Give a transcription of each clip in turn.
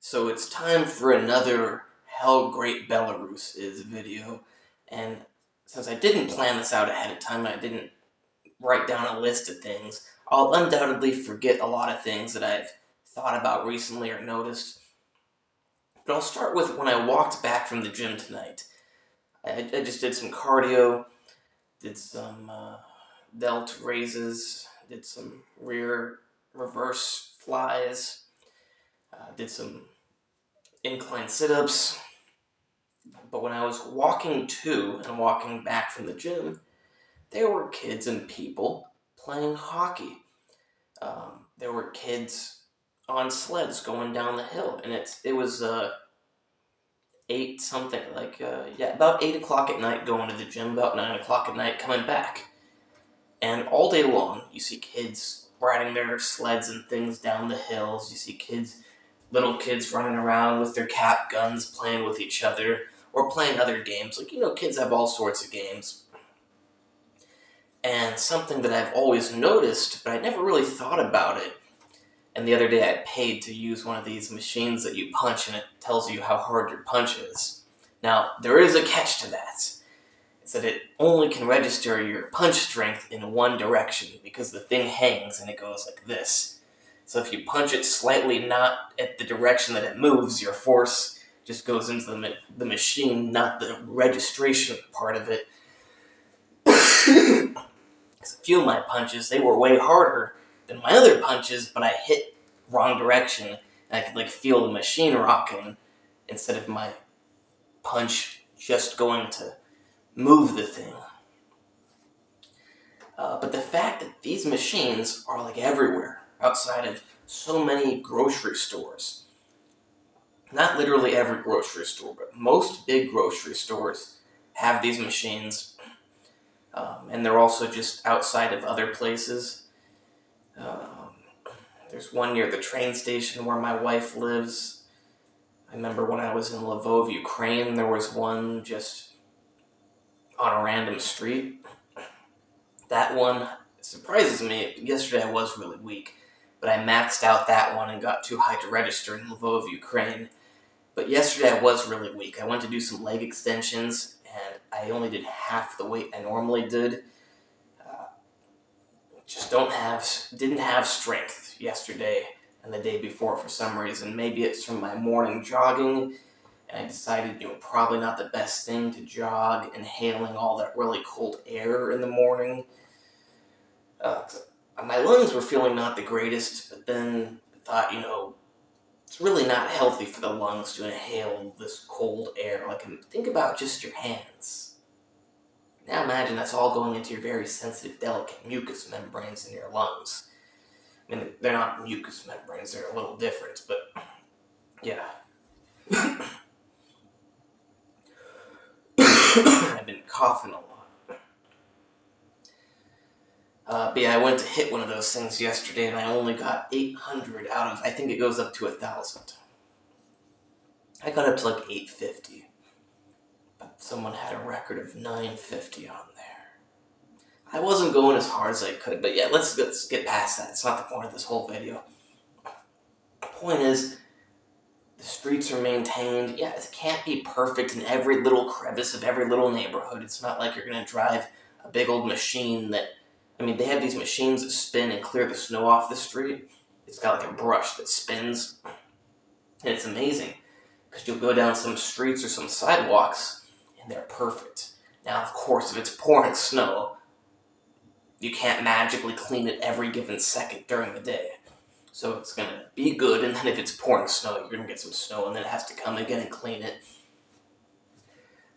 So it's time for another How Great Belarus Is video. And since I didn't plan this out ahead of time, I didn't write down a list of things, I'll undoubtedly forget a lot of things that I've thought about recently or noticed. But I'll start with when I walked back from the gym tonight. I just did some cardio, did some delt raises, did some rear reverse flies, did some incline sit-ups. But when I was walking to and walking back from the gym, there were kids and people playing hockey. There were kids on sleds going down the hill, and it was 8 something, about 8 o'clock at night going to the gym, about 9 o'clock at night coming back, and all day long you see kids riding their sleds and things down the hills. You see little kids running around with their cap guns, playing with each other, or playing other games. Kids have all sorts of games. And something that I've always noticed, but I never really thought about it, and the other day I paid to use one of these machines that you punch and it tells you how hard your punch is. Now, there is a catch to that. It's that it only can register your punch strength in one direction, because the thing hangs and it goes like this. So if you punch it slightly not at the direction that it moves, your force just goes into the machine, not the registration part of it. A few of my punches, they were way harder than my other punches, but I hit wrong direction, and I could feel the machine rocking instead of my punch just going to move the thing. But the fact that these machines are everywhere, outside of so many grocery stores. Not literally every grocery store, but most big grocery stores have these machines, and they're also just outside of other places. There's one near the train station where my wife lives. I remember when I was in Lvov, Ukraine, there was one just on a random street. That one surprises me. Yesterday I was really weak, but I maxed out that one and got too high to register in Lvov, Ukraine. But yesterday I was really weak. I went to do some leg extensions, and I only did half the weight I normally did. Didn't have strength yesterday and the day before for some reason. Maybe it's from my morning jogging, and I decided, probably not the best thing to jog inhaling all that really cold air in the morning. My lungs were feeling not the greatest, but then I thought, it's really not healthy for the lungs to inhale this cold air. Think about just your hands. Now imagine that's all going into your very sensitive, delicate mucous membranes in your lungs. I mean, they're not mucous membranes, they're a little different, but yeah. I've been coughing a lot. But yeah, I went to hit one of those things yesterday, and I only got 800 out of, I think it goes up to 1,000. I got up to 850. But someone had a record of 950 on there. I wasn't going as hard as I could, but yeah, let's get past that. It's not the point of this whole video. The point is, the streets are maintained. Yeah, it can't be perfect in every little crevice of every little neighborhood. It's not like you're going to drive a big old machine they have these machines that spin and clear the snow off the street. It's got a brush that spins, and it's amazing, because you'll go down some streets or some sidewalks, and they're perfect. Now, of course, if it's pouring snow, you can't magically clean it every given second during the day. So it's going to be good, and then if it's pouring snow, you're going to get some snow, and then it has to come again and clean it.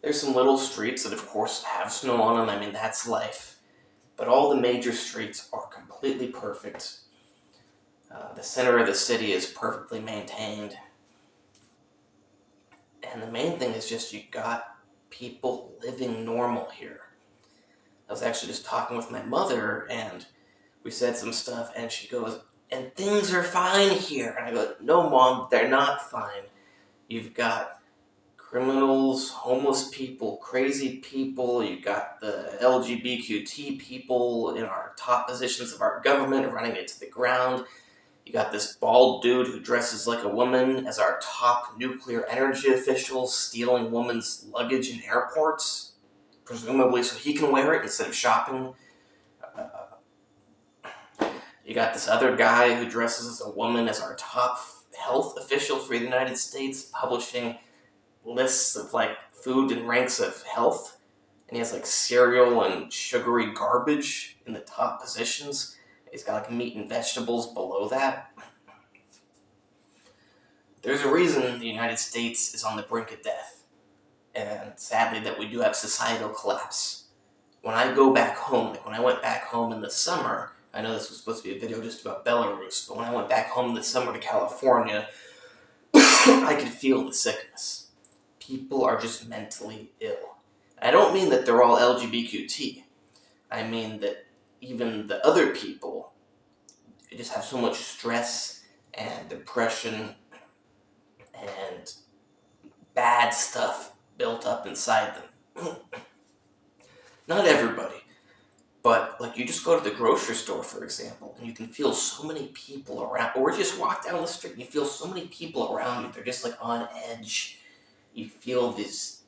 There's some little streets that, of course, have snow on them. That's life. But all the major streets are completely perfect. The center of the city is perfectly maintained. And the main thing is just you got people living normal here. I was actually just talking with my mother, and we said some stuff, and she goes, "And things are fine here." And I go, "No, Mom, they're not fine. You've got criminals, homeless people, crazy people. You've got the LGBTQ people in our top positions of our government running it to the ground. You got this bald dude who dresses like a woman as our top nuclear energy official, stealing women's luggage in airports, presumably so he can wear it instead of shopping. You got this other guy who dresses as a woman as our top health official for the United States, publishing lists of like food and ranks of health. And he has like cereal and sugary garbage in the top positions. He's got like meat and vegetables below that. There's a reason the United States is on the brink of death. And sadly that we do have societal collapse. When I go back home, like when I went back home in the summer, I know this was supposed to be a video just about Belarus, but when I went back home in the summer to California, I could feel the sickness. People are just mentally ill. I don't mean that they're all LGBTQ. I mean that even the other people just have so much stress and depression and bad stuff built up inside them. Not everybody, but like you just go to the grocery store, for example, and you can feel so many people around, or just walk down the street and you feel so many people around you. They're just like on edge. You feel these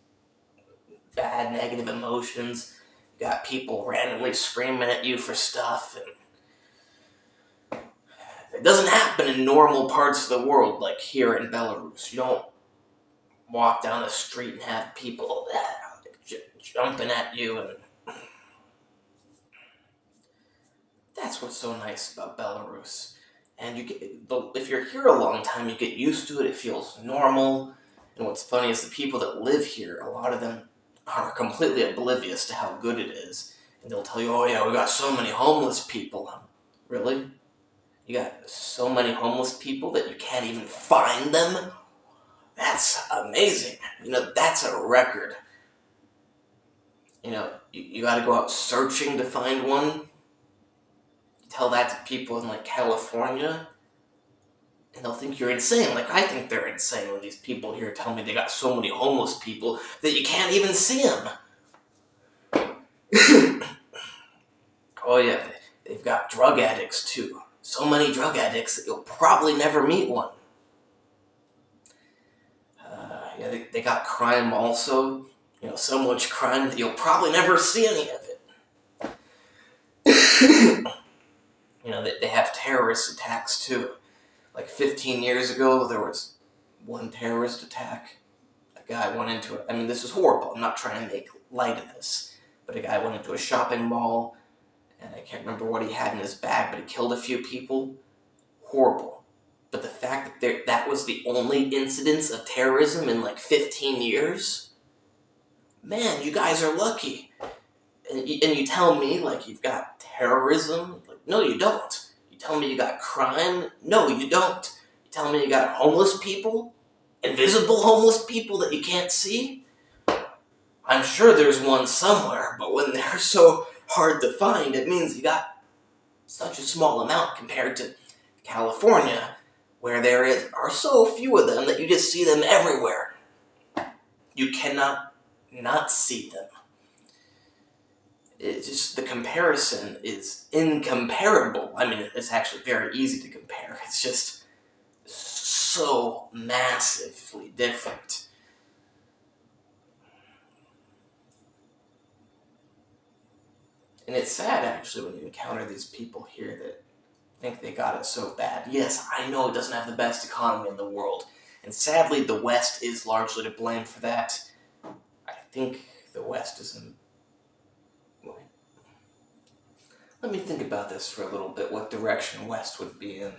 bad negative emotions. You got people randomly screaming at you for stuff, and it doesn't happen in normal parts of the world like here in Belarus. You don't walk down the street and have people jumping at you, and that's what's so nice about Belarus. And if you're here a long time, you get used to it. It feels normal. And what's funny is the people that live here, a lot of them are completely oblivious to how good it is. And they'll tell you, oh yeah, we got so many homeless people. Really? You got so many homeless people that you can't even find them? That's amazing. That's a record. You gotta go out searching to find one. You tell that to people in like California, and they'll think you're insane. Like I think they're insane when these people here tell me they got so many homeless people that you can't even see them. Oh yeah, they've got drug addicts too. So many drug addicts that you'll probably never meet one. Yeah, they got crime also. So much crime that you'll probably never see any of it. They have terrorist attacks too. Like 15 years ago, there was one terrorist attack. A guy went into it. I mean, this is horrible. I'm not trying to make light of this. But a guy went into a shopping mall, and I can't remember what he had in his bag, but he killed a few people. Horrible. But the fact that that was the only incidence of terrorism in like 15 years? Man, you guys are lucky. And you tell me, like, you've got terrorism? Like, no, you don't. You tell me you got crime? No, you don't. You tell me you got homeless people? Invisible homeless people that you can't see? I'm sure there's one somewhere, but when they're so hard to find, it means you got such a small amount compared to California, where are so few of them that you just see them everywhere. You cannot not see them. It's just, the comparison is incomparable. I mean, it's actually very easy to compare. It's just so massively different. And it's sad, actually, when you encounter these people here that think they got it so bad. Yes, I know it doesn't have the best economy in the world. And sadly, the West is largely to blame for that. I think the West is in... Let me think about this for a little bit, what direction West would be in.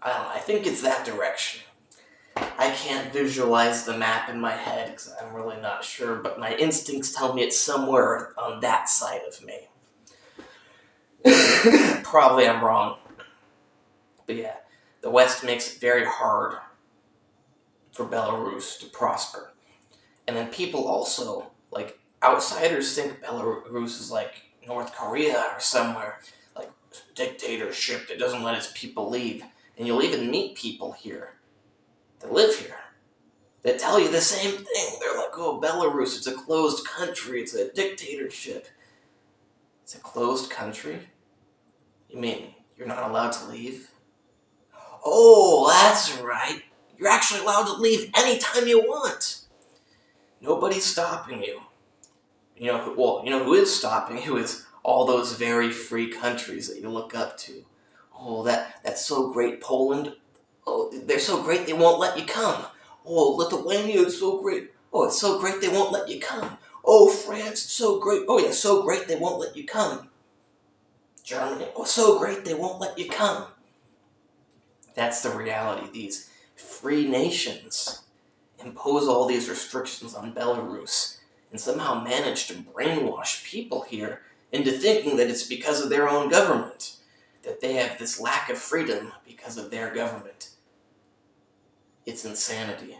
I don't know, I think it's that direction. I can't visualize the map in my head because I'm really not sure, but my instincts tell me it's somewhere on that side of me. Probably I'm wrong. But yeah, the West makes it very hard for Belarus to prosper. And then people also, like, outsiders think Belarus is like North Korea or somewhere. Like, dictatorship that doesn't let its people leave. And you'll even meet people here that live here that tell you the same thing. They're like, oh, Belarus, it's a closed country, it's a dictatorship. It's a closed country? You mean you're not allowed to leave? Oh, that's right. You're actually allowed to leave anytime you want. Nobody's stopping you. You know who is stopping you is all those very free countries that you look up to. Oh, that's so great, Poland. Oh, they're so great they won't let you come. Oh, Lithuania is so great. Oh, it's so great they won't let you come. Oh, France, it's so great. Oh, yeah, so great they won't let you come. Germany, oh, so great they won't let you come. That's the reality. These free nations impose all these restrictions on Belarus and somehow manage to brainwash people here into thinking that it's because of their own government, that they have this lack of freedom because of their government. It's insanity.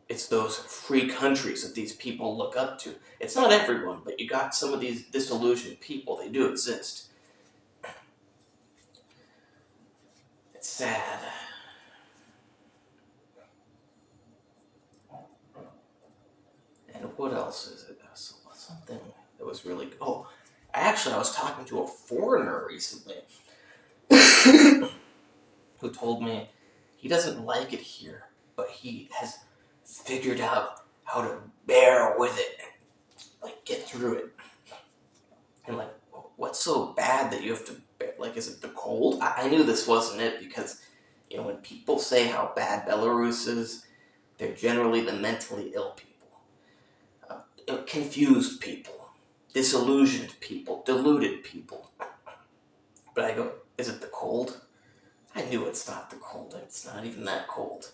It's those free countries that these people look up to. It's not everyone, but you got some of these disillusioned people. They do exist. It's sad. And what else is it? Something that was really... Oh, I was talking to a foreigner recently who told me he doesn't like it here, but he has figured out how to bear with it and get through it. And what's so bad that you have to bear? Is it the cold? I knew this wasn't it because when people say how bad Belarus is, they're generally the mentally ill people, confused people, disillusioned people, deluded people. But I go, is it the cold? I knew it's not the cold. It's not even that cold.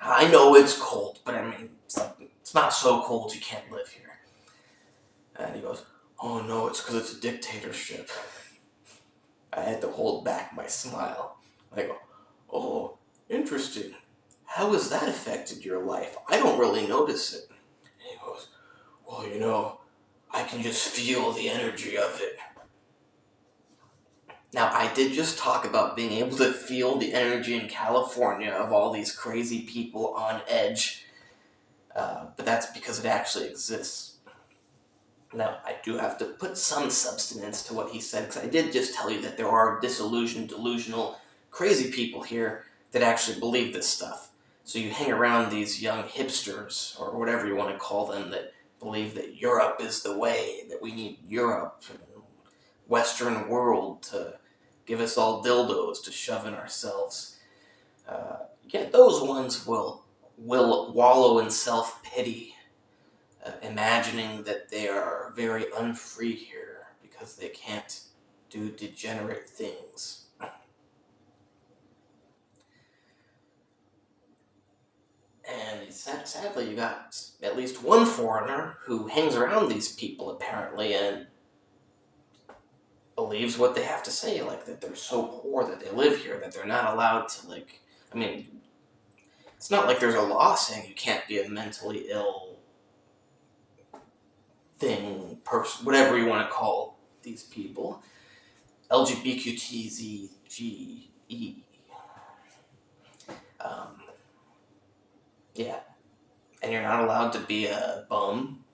I know it's cold, but I mean, it's not so cold you can't live here. And he goes, oh no, it's because it's a dictatorship. I had to hold back my smile. I go, oh, interesting. How has that affected your life? I don't really notice it. And he goes, well, I can just feel the energy of it. Now, I did just talk about being able to feel the energy in California of all these crazy people on edge, but that's because it actually exists. Now, I do have to put some substance to what he said, because I did just tell you that there are disillusioned, delusional, crazy people here that actually believe this stuff. So you hang around these young hipsters, or whatever you want to call them, that believe that Europe is the way, that we need Europe and Western world to give us all dildos to shove in ourselves. Those ones will wallow in self-pity, imagining that they are very unfree here because they can't do degenerate things. And sadly, you got at least one foreigner who hangs around these people, apparently, and believes what they have to say, that they're so poor that they live here, that they're not allowed to, it's not like there's a law saying you can't be a mentally ill thing, person, whatever you want to call these people. LGBTQTZGE. Um, yeah. And you're not allowed to be a bum.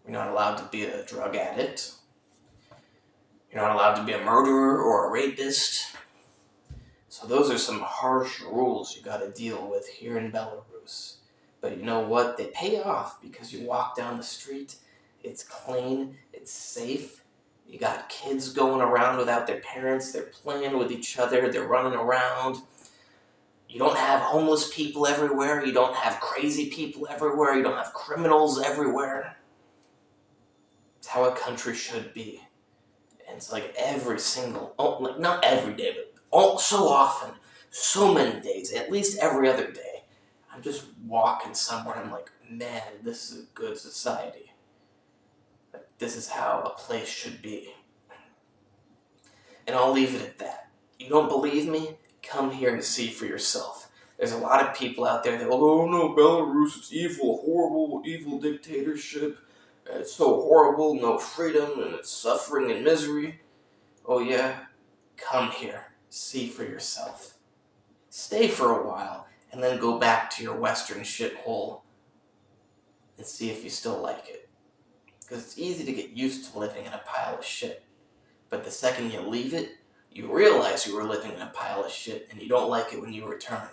You're not allowed to be a drug addict. You're not allowed to be a murderer or a rapist. So those are some harsh rules you gotta deal with here in Belarus. But you know what? They pay off because you walk down the street, it's clean, it's safe. You got kids going around without their parents, they're playing with each other, they're running around. You don't have homeless people everywhere, you don't have crazy people everywhere, you don't have criminals everywhere. It's how a country should be. And it's every single, not every day, but so often, so many days, at least every other day, I'm just walking somewhere and I'm like, man, this is a good society. This is how a place should be. And I'll leave it at that. You don't believe me? Come here and see for yourself. There's a lot of people out there that go, oh no, Belarus, it's evil, horrible, evil dictatorship. It's so horrible, no freedom, and it's suffering and misery. Oh yeah? Come here. See for yourself. Stay for a while, and then go back to your western shithole and see if you still like it. Because it's easy to get used to living in a pile of shit. But the second you leave it, you realize you were living in a pile of shit and you don't like it when you return.